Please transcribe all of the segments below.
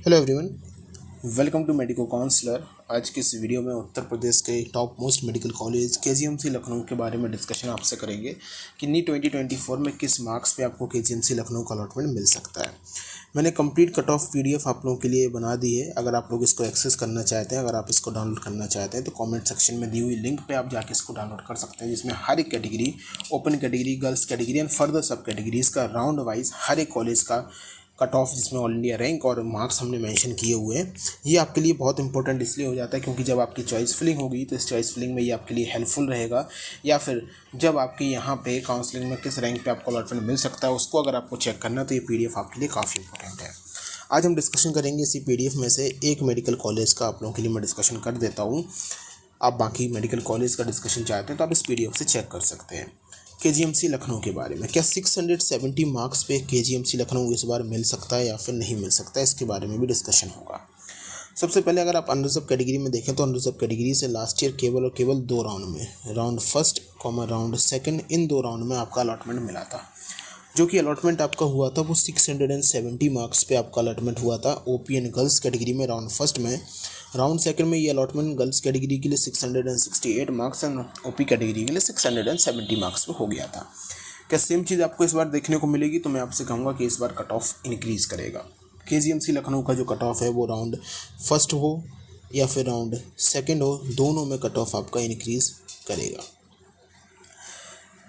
Hello everyone, welcome to medico counsellor. आज के इस वीडियो में उत्तर प्रदेश के top most medical college KGMC Lucknow के बारे में डिस्कशन आपसे करेंगे कि नी 2024 में किस मार्क्स पे आपको केजीएमसी लखनऊ का अलॉटमेंट मिल सकता है। मैंने कंप्लीट कट ऑफ पीडीएफ आप लोगों के लिए बना दी है। अगर आप लोग इसको एक्सेस करना चाहते हैं, अगर आप इसको डाउनलोड करना चाहते हैं तो कमेंट सेक्शन में दी हुई लिंक पे आप जाके इसको डाउनलोड कर सकते हैं, जिसमें हर एक category, open category, girls category and further सब कैटेगरीज का राउंड वाइज हर एक कॉलेज का कट ऑफ, जिसमें ऑल इंडिया रैंक और मार्क्स हमने मेंशन किए हुए हैं। ये आपके लिए बहुत इंपॉर्टेंट इसलिए हो जाता है क्योंकि जब आपकी चॉइस फिलिंग होगी तो इस चॉइस फिलिंग में ये आपके लिए हेल्पफुल रहेगा, या फिर जब आपके यहाँ पे काउंसलिंग में किस रैंक पे आपको अलॉटमेंट मिल सकता है उसको अगर आपको चेक करना तो ये पीडीएफ आपके लिए काफ़ी इंपॉर्टेंट है। आज हम डिस्कशन करेंगे इसी पीडीएफ में से एक मेडिकल कॉलेज का आप लोगों के लिए मैं डिस्कशन कर देता हूँ। आप बाकी मेडिकल कॉलेज का डिस्कशन चाहते हैं तो आप इस पीडीएफ से चेक कर सकते हैं। केजीएमसी लखनऊ के बारे में, क्या 670 मार्क्स पे केजीएमसी लखनऊ इस बार मिल सकता है या फिर नहीं मिल सकता है, इसके बारे में भी डिस्कशन होगा। सबसे पहले अगर आप अनरिजर्व कैटेगरी में देखें तो अनरिजर्व कैटेगरी से लास्ट ईयर केवल और केवल 2 राउंड में, राउंड फर्स्ट राउंड सेकंड, इन 2 राउंड में आपका अलॉटमेंट मिला था। जो कि अलॉटमेंट आपका हुआ था वो 670 मार्क्स पे आपका अलॉटमेंट हुआ था ओपी एंड गर्ल्स कैटेगरी में राउंड फर्स्ट में। राउंड सेकंड में ये अलॉटमेंट गर्ल्स कैटेगरी के लिए 668 मार्क्स एंड ओपी कैटेगरी के लिए 670 मार्क्स पे हो गया था। क्या सेम चीज़ आपको इस बार देखने को मिलेगी? तो मैं आपसे कहूँगा कि इस बार कट ऑफ इंक्रीज करेगा। केजीएमसी लखनऊ का जो कट ऑफ है वो राउंड फर्स्ट हो या फिर राउंड सेकेंड हो, दोनों में कट ऑफ आपका इंक्रीज करेगा।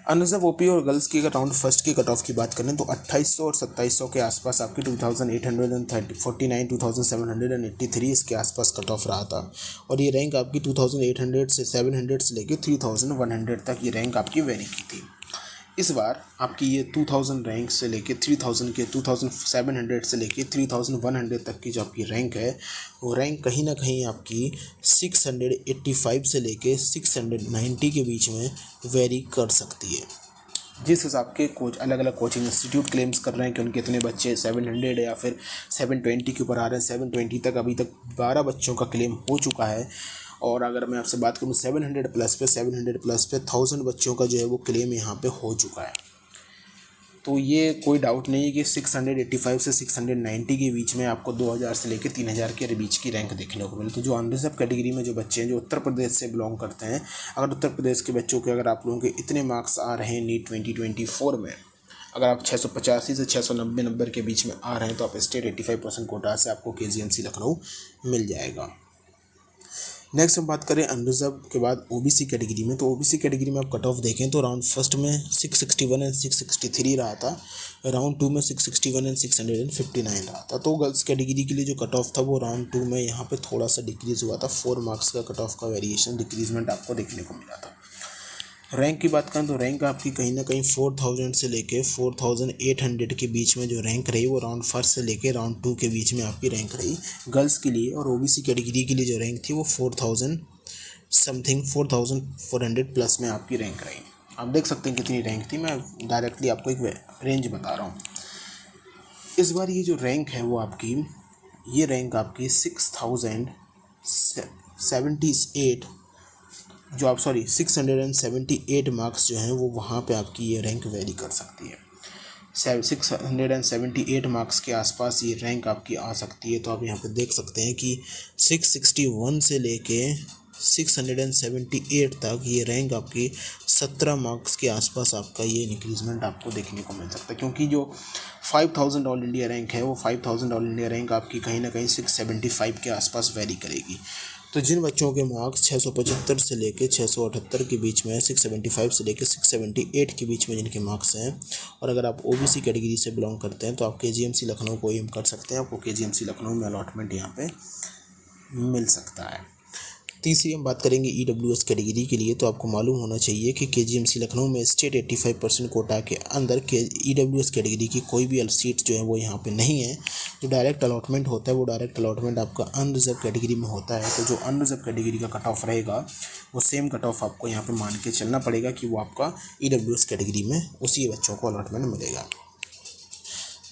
अनरिजर्व ओपी और गर्ल्स की अगर राउंड फर्स्ट की कट ऑफ की बात करें तो 2800 और 2700 के आसपास आपकी 2849, 2783 इसके आसपास कट ऑफ रहा था। और ये रैंक आपकी 2800 से 700 से लेकर 3100 तक ये रैंक आपकी वेरी की थी। इस बार आपकी ये 2000 रैंक से लेके 3000 के 2700 से लेके 3100 तक की जो आपकी रैंक है वो रैंक कहीं ना कहीं आपकी 685 से लेके 690 के बीच में वेरी कर सकती है। जिस हिसाब के कोच अलग अलग कोचिंग इंस्टीट्यूट क्लेम्स कर रहे हैं कि उनके इतने बच्चे 700 या फिर 720 के ऊपर आ रहे हैं, 720 तक अभी तक 12 बच्चों का क्लेम हो चुका है। और अगर मैं आपसे बात करूँ 700 प्लस पे 1000 बच्चों का जो है वो क्लेम यहाँ पे हो चुका है। तो ये कोई डाउट नहीं है कि 685 से 690 के बीच में आपको 2000 से लेकर 3000 के बीच की रैंक देखने को मिले। तो जो अनरिजर्व कैटेगरी में जो बच्चे हैं जो उत्तर प्रदेश से बिलोंग करते हैं, अगर उत्तर प्रदेश के बच्चों के अगर आप लोगों के इतने मार्क्स आ रहे हैं नीट 2024 में, अगर आप 685 से 690 नंबर के बीच में आ रहे हैं तो आप स्टेट 85% कोटा से आपको केजीएमसी लखनऊ मिल जाएगा। नेक्स्ट हम बात करें अनरिजर्व के बाद ओबीसी कैटेगरी में, तो ओबीसी कैटेगरी में आप कट ऑफ देखें तो राउंड फर्स्ट में 661 एंड 663 रहा था, राउंड 2 में 661 एंड 659 रहा था। तो गर्ल्स कैटेगरी के लिए जो कट ऑफ था वो राउंड 2 में यहाँ पे थोड़ा सा डिक्रीज़ हुआ था, 4 मार्क्स का कट ऑफ का वेरिएशन डिक्रीजमेंट आपको देखने को मिला था। रैंक की बात करें तो रैंक आपकी कहीं ना कहीं 4000 से लेके 4800 के बीच में जो रैंक रही वो राउंड फर्स्ट से लेके राउंड 2 के बीच में आपकी रैंक रही गर्ल्स के लिए। और ओबीसी कैटेगरी के लिए जो रैंक थी वो 4000 समथिंग 4400 प्लस में आपकी रैंक रही। आप देख सकते हैं कितनी रैंक थी, मैं डायरेक्टली आपको एक रेंज बता रहा हूँ। इस बार ये जो रैंक है वो आपकी, ये रैंक आपकी 678 मार्क्स जो हैं वो वहाँ पे आपकी ये रैंक वेरी कर सकती है। 678 मार्क्स के आसपास ये रैंक आपकी आ सकती है। तो आप यहाँ पे देख सकते हैं कि 661 से लेके 678 तक ये रैंक आपकी 17 मार्क्स के आसपास आपका ये इंक्रीजमेंट आपको देखने को मिल सकता है, क्योंकि जो 5000 ऑल इंडिया रैंक है वो 5000 ऑल इंडिया रैंक आपकी कहीं ना कहीं 675 के आसपास वेरी करेगी। तो जिन बच्चों के मार्क्स 675 से लेके 678 के बीच में, 675 से लेके 678 के बीच में जिनके मार्क्स हैं, और अगर आप ओबीसी कैटेगरी से बिलोंग करते हैं तो आप केजीएमसी लखनऊ को एम कर सकते हैं। आपको केजीएमसी लखनऊ में अलॉटमेंट यहाँ पे मिल सकता है। तीसरी हम बात करेंगे ईडब्ल्यूएस कैटेगरी के लिए। तो आपको मालूम होना चाहिए कि केजीएमसी लखनऊ में स्टेट 85% कोटा के अंदर के ईडब्ल्यूएस कैटेगरी की कोई भी सीट जो है वो यहाँ पे नहीं है। जो डायरेक्ट अलॉटमेंट होता है वो डायरेक्ट अलॉटमेंट आपका अनरिजर्व कैटेगरी में होता है। तो जो अनरिजर्व कैटेगरी का कट ऑफ रहेगा वो सेम कट ऑफ आपको यहाँ पर मान के चलना पड़ेगा कि वो आपका ईडब्ल्यूएस कैटेगरी में उसी बच्चों को अलॉटमेंट मिलेगा।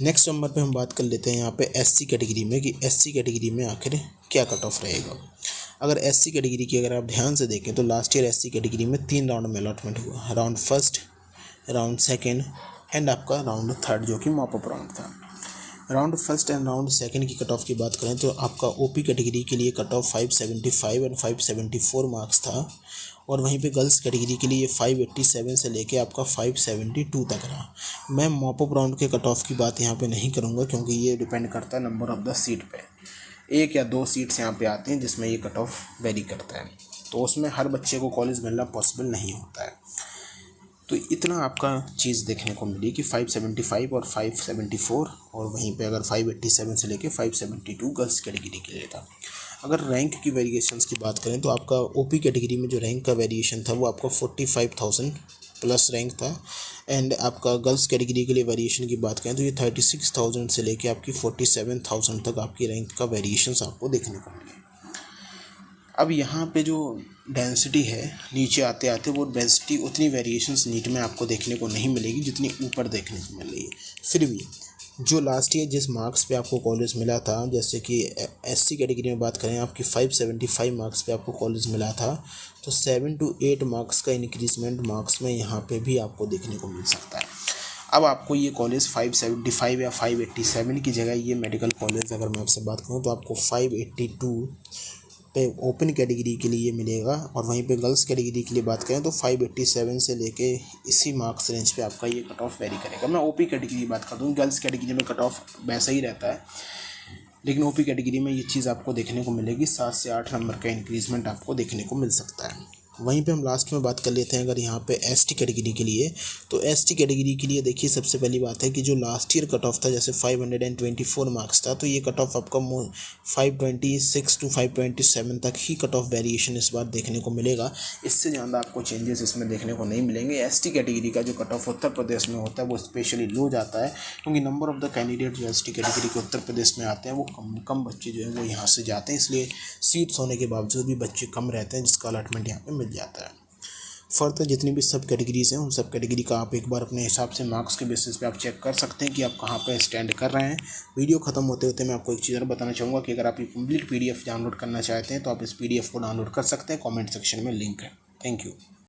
नेक्स्ट नंबर पे हम बात कर लेते हैं यहाँ पे एससी कैटेगरी में कि एससी कैटेगरी में आखिर क्या कट ऑफ रहेगा। अगर एससी कैटेगरी की अगर आप ध्यान से देखें तो लास्ट ईयर एससी कैटेगरी में 3 राउंड में अलॉटमेंट हुआ, round first, round second and आपका राउंड थर्ड जो कि मॉप अप राउंड था। Round first and round second की कट ऑफ की बात करें तो आपका ओपी कैटेगरी के लिए कट ऑफ 575 एंड 574 मार्क्स था, और वहीं पे गर्ल्स कैटेगरी के लिए ये 587 से लेके आपका 572 तक रहा। मैं मॉप अप राउंड के कट ऑफ की बात यहाँ पे नहीं करूँगा, क्योंकि ये डिपेंड करता है नंबर ऑफ़ द सीट पे। 1 या 2 सीट्स यहाँ पे आती हैं जिसमें ये कट ऑफ वेरी करता है, तो उसमें हर बच्चे को कॉलेज मिलना पॉसिबल नहीं होता है। तो इतना आपका चीज़ देखने को मिली कि 575 और 574, और वहीं पे अगर 587 से लेके 572 गर्ल्स कैटेगरी के लिए था। अगर रैंक की वेरिएशंस की बात करें तो आपका ओपी कैटेगरी में जो रैंक का वेरिएशन था वो आपका 45,000 प्लस रैंक था, एंड आपका गर्ल्स कैटेगरी के लिए वेरिएशन की बात करें तो ये 36,000 से लेके आपकी 47,000 तक आपकी रैंक का वेरिएशंस आपको देखने को मिले। अब यहाँ पे जो डेंसिटी है नीचे आते आते वो डेंसिटी उतनी वेरिएशंस नीट में आपको देखने को नहीं मिलेगी जितनी ऊपर देखने को मिल रही है। फिर भी जो लास्ट ईयर जिस मार्क्स पे आपको कॉलेज मिला था, जैसे कि एससी कैटेगरी में बात करें आपकी 575 मार्क्स पे आपको कॉलेज मिला था, तो 7 to 8 मार्क्स का इंक्रीजमेंट मार्क्स में यहाँ पे भी आपको देखने को मिल सकता है। अब आपको ये कॉलेज 575 या 587 की जगह ये मेडिकल कॉलेज अगर मैं आपसे बात करूँ तो आपको 582 पे ओपन कैटेगरी के लिए मिलेगा, और वहीं पे गर्ल्स कैटेगरी के लिए बात करें तो 587 से लेके इसी मार्क्स रेंज पे आपका ये कट ऑफ वेरी करेगा। मैं ओपी कैटेगरी की बात करता हूँ, गर्ल्स कैटेगरी में कट ऑफ वैसा ही रहता है, लेकिन ओपी कैटेगरी में ये चीज़ आपको देखने को मिलेगी, 7 से 8 नंबर का इंक्रीजमेंट आपको देखने को मिल सकता है। वहीं पे हम लास्ट में बात कर लेते हैं अगर यहाँ पे एसटी कैटेगरी के लिए, तो एसटी कैटेगरी के लिए देखिए सबसे पहली बात है कि जो लास्ट ईयर कट ऑफ था जैसे 524 मार्क्स था, तो ये कट ऑफ आपका 526 to 527 तक ही कट ऑफ वेरिएशन इस बार देखने को मिलेगा। इससे ज़्यादा आपको चेंजेस इसमें देखने को नहीं मिलेंगे। एसटी कैटेगरी का जो कट ऑफ उत्तर प्रदेश में होता है वो स्पेशली लो जाता है, क्योंकि नंबर ऑफ़ द कैंडिडेट जो एसटी कैटेगरी के उत्तर प्रदेश में आते हैं वो कम बच्चे जो है वो यहाँ से जाते हैं, इसलिए सीट्स होने के बावजूद भी बच्चे कम रहते हैं, जिसका अलॉटमेंट यहाँ पे मिल जाता है। फर्दर जितनी भी सब कैटेगरीज़ हैं उन सब कैटेगरी का आप एक बार अपने हिसाब से मार्क्स के बेसिस पे आप चेक कर सकते हैं कि आप कहाँ पे स्टैंड कर रहे हैं। वीडियो ख़त्म होते होते मैं आपको एक चीज़ और बताना चाहूँगा कि अगर आप ये कंप्लीट पीडीएफ डाउनलोड करना चाहते हैं तो आप इस पीडीएफ को डाउनलोड कर सकते हैं, कमेंट सेक्शन में लिंक है। Thank you.